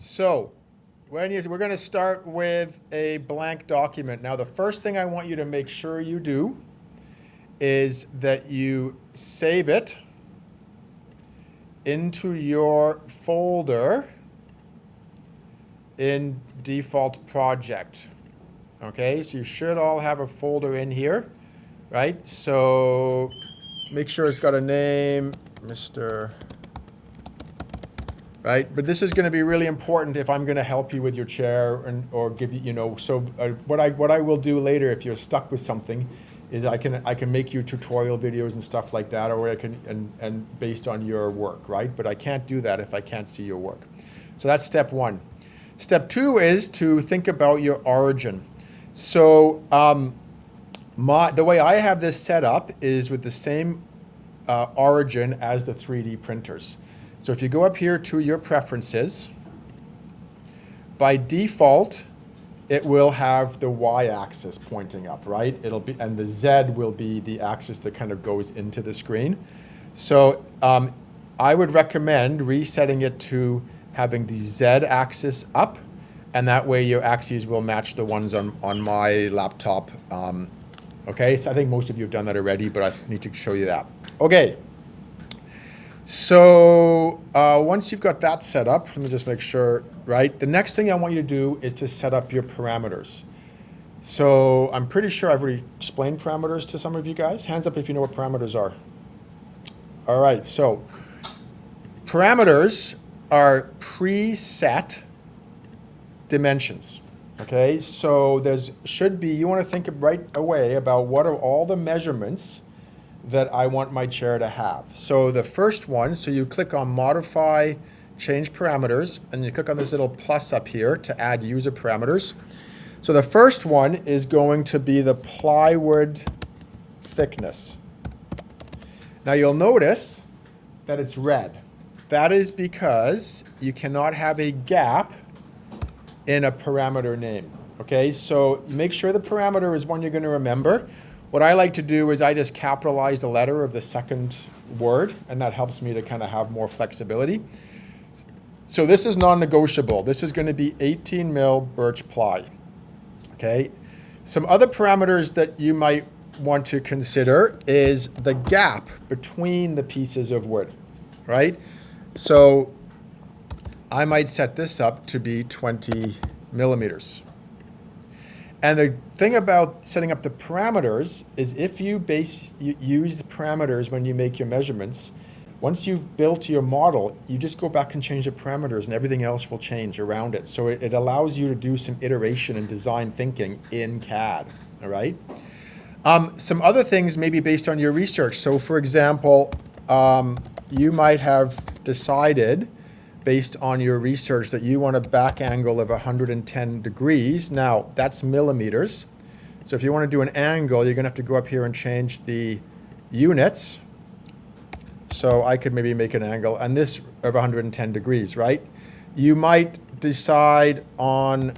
So, we're going to start with a blank document. Now, the first thing I want you to make sure you do is that you save it into your folder in default project. Okay, so you should all have a folder in here, right? So make sure it's got a name, Mr. Right? But this is going to be really important if I'm going to help you with your chair or give you, so what I will do later if you're stuck with something is I can make you tutorial videos and stuff like that, or I can and based on your work, right? But I can't do that if I can't see your work. So that's step one. Step two is to think about your origin. So the way I have this set up is with the same origin as the 3D printers. So if you go up here to your preferences, by default, it will have the y-axis pointing up, right? And the z will be the axis that kind of goes into the screen. So I would recommend resetting it to having the z-axis up, and that way your axes will match the ones on my laptop. Okay, so I think most of you have done that already, but I need to show you that. Okay. So once you've got that set up, let me just make sure, right? The next thing I want you to do is to set up your parameters. So I'm pretty sure I've already explained parameters to some of you guys. Hands up if you know what parameters are. All right, so parameters are preset dimensions. Okay, so you want to think right away about what are all the measurements that I want my chair to have. So the first one, so you click on Modify, Change Parameters, and you click on this little plus up here to add user parameters. So the first one is going to be the plywood thickness. Now you'll notice that it's red. That is because you cannot have a gap in a parameter name. Okay, so make sure the parameter is one you're going to remember. What I like to do is I just capitalize the letter of the second word, and that helps me to kind of have more flexibility. So this is non-negotiable. This is going to be 18 mil birch ply. Okay. Some other parameters that you might want to consider is the gap between the pieces of wood, right? So I might set this up to be 20 millimeters. And the thing about setting up the parameters is if you use the parameters when you make your measurements, once you've built your model, you just go back and change the parameters and everything else will change around it. So it allows you to do some iteration and design thinking in CAD, all right? Some other things maybe based on your research. So for example, you might have decided based on your research that you want a back angle of 110 degrees. Now, that's millimeters. So if you want to do an angle, you're going to have to go up here and change the units. So I could maybe make an angle, and this of 110 degrees, right? You might decide on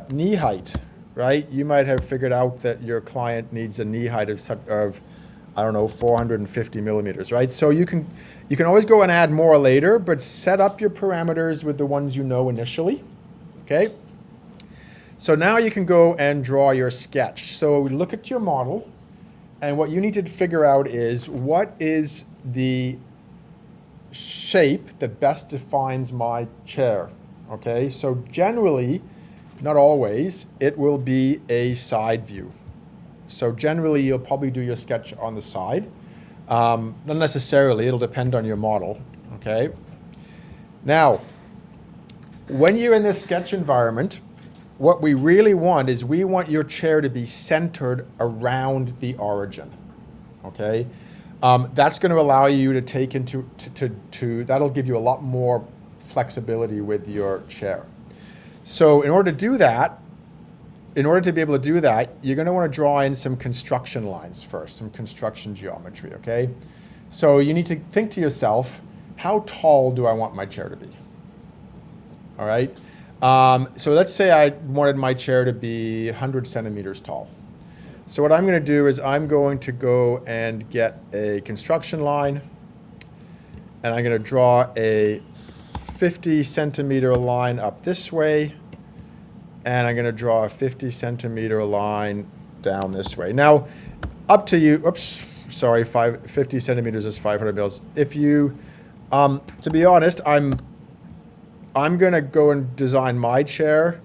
knee height, right? You might have figured out that your client needs a knee height of I don't know, 450 millimeters, right? So you can always go and add more later, but set up your parameters with the ones you know initially, okay? So now you can go and draw your sketch. So look at your model, and what you need to figure out is what is the shape that best defines my chair, okay? So generally, not always, it will be a side view. So generally, you'll probably do your sketch on the side. Not necessarily, it'll depend on your model, okay? Now, when you're in this sketch environment, what we really want is we want your chair to be centered around the origin, okay? That's going to allow you to take that'll give you a lot more flexibility with your chair. So in order to do that, in order to be able to do that, you're going to want to draw in some construction lines first, some construction geometry, okay? So you need to think to yourself, how tall do I want my chair to be? All right? So let's say I wanted my chair to be 100 centimeters tall. So what I'm going to do is I'm going to go and get a construction line, and I'm going to draw a 50 centimeter line up this way, and I'm going to draw a 50 centimeter line down this way. Now, up to you. Oops, sorry, 50 centimeters is 500 mils. If you, to be honest, I'm going to go and design my chair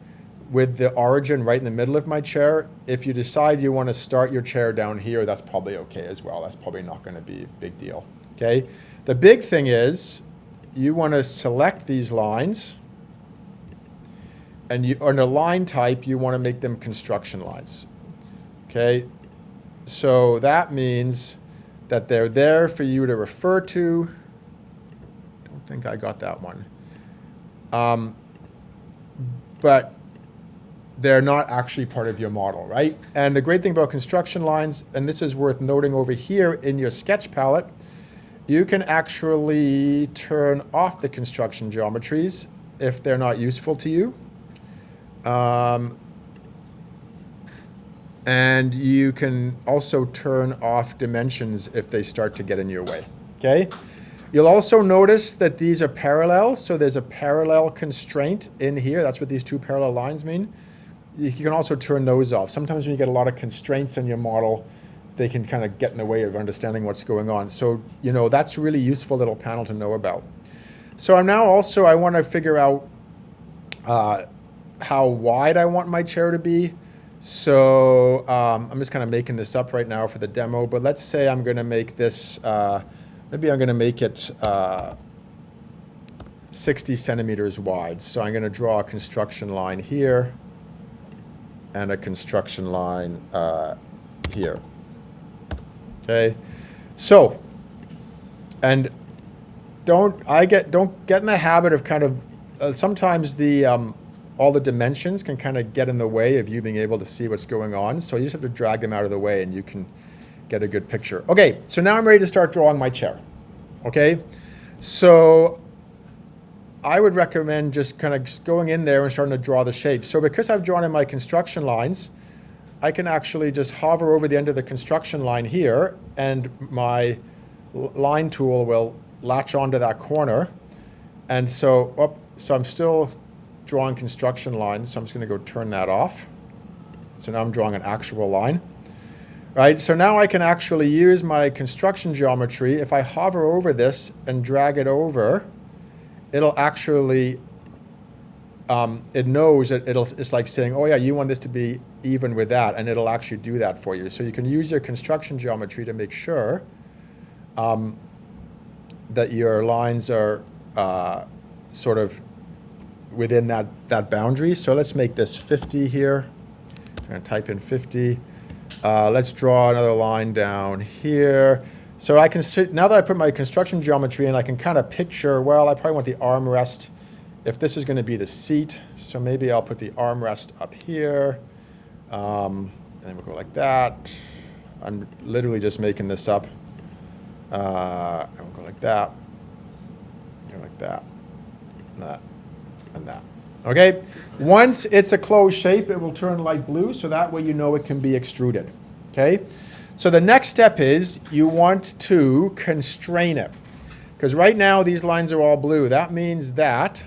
with the origin right in the middle of my chair. If you decide you want to start your chair down here, that's probably okay as well. That's probably not going to be a big deal. Okay. The big thing is you want to select these lines, and you, on a line type, you want to make them construction lines. Okay. So that means that they're there for you to refer to. Don't think I got that one. But they're not actually part of your model, right? And the great thing about construction lines, and this is worth noting over here in your sketch palette, you can actually turn off the construction geometries if they're not useful to you. And you can also turn off dimensions if they start to get in your way, okay? You'll also notice that these are parallel, so there's a parallel constraint in here. That's what these two parallel lines mean. You can also turn those off. Sometimes when you get a lot of constraints in your model, they can kind of get in the way of understanding what's going on. So, you know, that's a really useful little panel to know about. So I'm now also, I want to figure out how wide I want my chair to be. So I'm just kind of making this up right now for the demo, but let's say I'm going to make this, maybe I'm going to make it 60 centimeters wide. So I'm going to draw a construction line here and a construction line here. Okay, so, and don't get in the habit of kind of sometimes the all the dimensions can kind of get in the way of you being able to see what's going on. So you just have to drag them out of the way and you can get a good picture. Okay, so now I'm ready to start drawing my chair. Okay, so I would recommend just kind of going in there and starting to draw the shape. So because I've drawn in my construction lines, I can actually just hover over the end of the construction line here, and my line tool will latch onto that corner. And so, so I'm still drawing construction lines, so I'm just going to go turn that off. So now I'm drawing an actual line. Right, so now I can actually use my construction geometry. If I hover over this and drag it over, it'll actually, it knows that it's like saying, oh yeah, you want this to be even with that, and it'll actually do that for you. So you can use your construction geometry to make sure that your lines are sort of within that boundary. So let's make this 50 here. I'm going to type in 50. Let's draw another line down here. So I can sit, now that I put my construction geometry in, I can kind of picture, well, I probably want the armrest, if this is going to be the seat, so maybe I'll put the armrest up here, and then we'll go like that. I'm literally just making this up. And we'll go like that, go like that, and that, and that. Okay, once it's a closed shape, it will turn light blue, so that way you know it can be extruded. Okay, so the next step is you want to constrain it, because right now these lines are all blue. That means that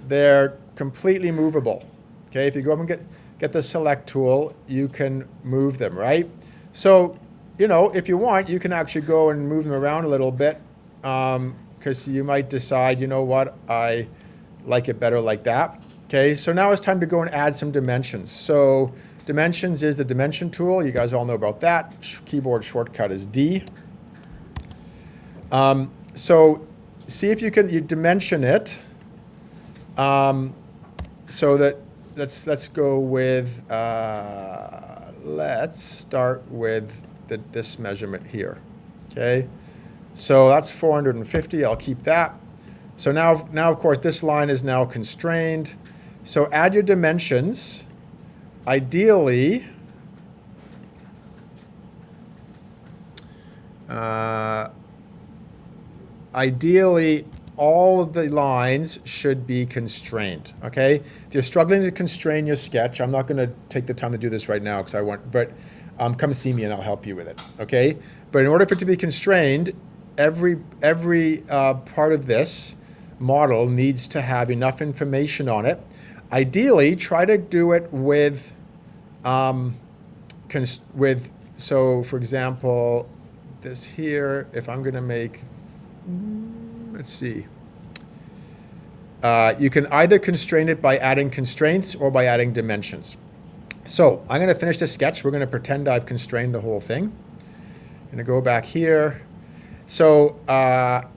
they're completely movable. Okay, if you go up and get the select tool, you can move them, right? So, you know, if you want, you can actually go and move them around a little bit, because you might decide, you know what, I like it better like that. Okay, so now it's time to go and add some dimensions. So dimensions is the dimension tool. You guys all know about that. Keyboard shortcut is D. So see if you dimension it. So that let's go with let's start with this measurement here. Okay, so that's 450. I'll keep that. So now of course this line is now constrained. So add your dimensions. Ideally, all of the lines should be constrained. Okay, if you're struggling to constrain your sketch, I'm not going to take the time to do this right now because I want, but come see me and I'll help you with it. Okay, but in order for it to be constrained, every part of this model needs to have enough information on it. Ideally, try to do it with, so for example, this here, if I'm going to make, let's see, you can either constrain it by adding constraints or by adding dimensions. So I'm going to finish this sketch. We're going to pretend I've constrained the whole thing. I'm going to go back here. So actually,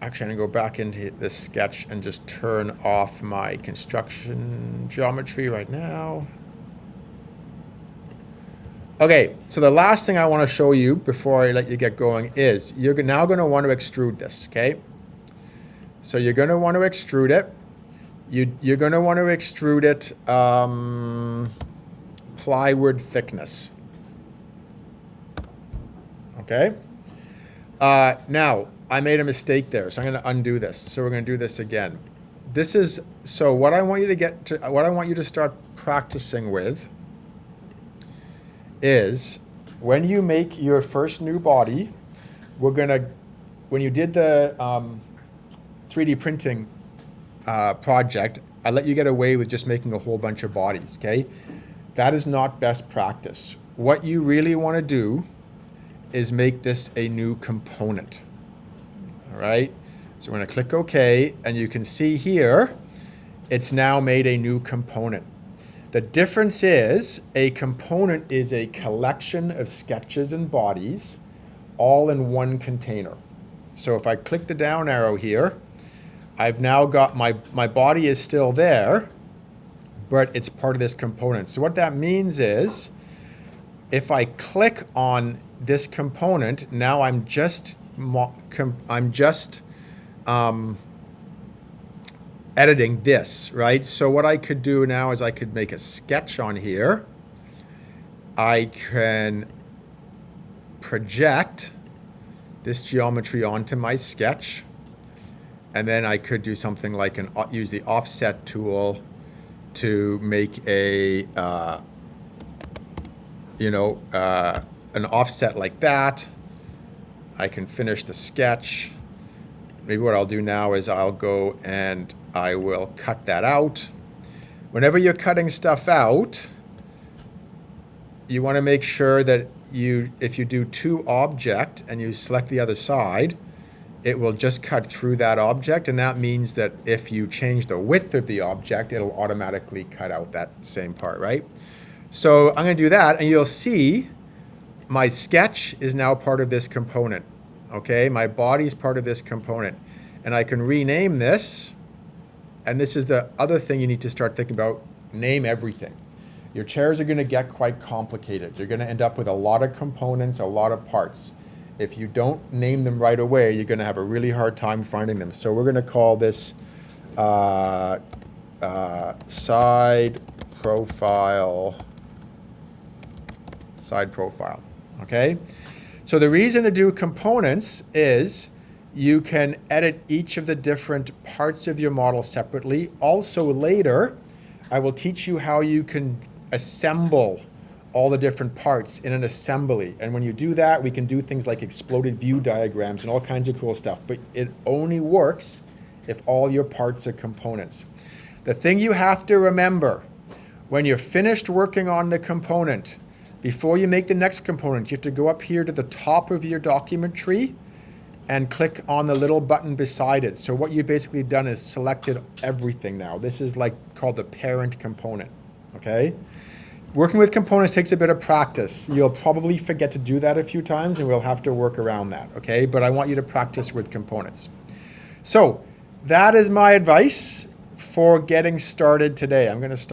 I'm going to go back into this sketch and just turn off my construction geometry right now. Okay, so the last thing I want to show you before I let you get going is you're now going to want to extrude this, okay? So you're going to want to extrude it. You're going to want to extrude it plywood thickness. Okay? Now, I made a mistake there, so I'm going to undo this. So we're going to do this again. So what I want you to what I want you to start practicing with is when you make your first new body, when you did the 3D printing project, I let you get away with just making a whole bunch of bodies, okay? That is not best practice. What you really want to do is make this a new component, all right? So we're going to click OK, and you can see here, it's now made a new component. The difference is a component is a collection of sketches and bodies all in one container. So if I click the down arrow here, I've now got my body is still there, but it's part of this component. So what that means is if I click on this component, now I'm just editing this, right? So what I could do now is I could make a sketch on here. I can project this geometry onto my sketch, and then I could do something like use the offset tool to make a an offset like that. I can finish the sketch. Maybe what I'll do now is I'll go and I will cut that out. Whenever you're cutting stuff out, you want to make sure that if you do to object and you select the other side, it will just cut through that object, and that means that if you change the width of the object, it'll automatically cut out that same part, right? So I'm going to do that, and you'll see my sketch is now part of this component, okay? My body is part of this component, and I can rename this, and this is the other thing you need to start thinking about: name everything. Your chairs are going to get quite complicated. You're going to end up with a lot of components, a lot of parts. If you don't name them right away, you're going to have a really hard time finding them. So we're going to call this side profile, okay? So the reason to do components is you can edit each of the different parts of your model separately. Also later, I will teach you how you can assemble all the different parts in an assembly. And when you do that, we can do things like exploded view diagrams and all kinds of cool stuff. But it only works if all your parts are components. The thing you have to remember, when you're finished working on the component, before you make the next component, you have to go up here to the top of your document tree and click on the little button beside it. So what you've basically done is selected everything now. This is like called the parent component, okay? Working with components takes a bit of practice. You'll probably forget to do that a few times, and we'll have to work around that, okay? But I want you to practice with components. So that is my advice for getting started today. I'm going to start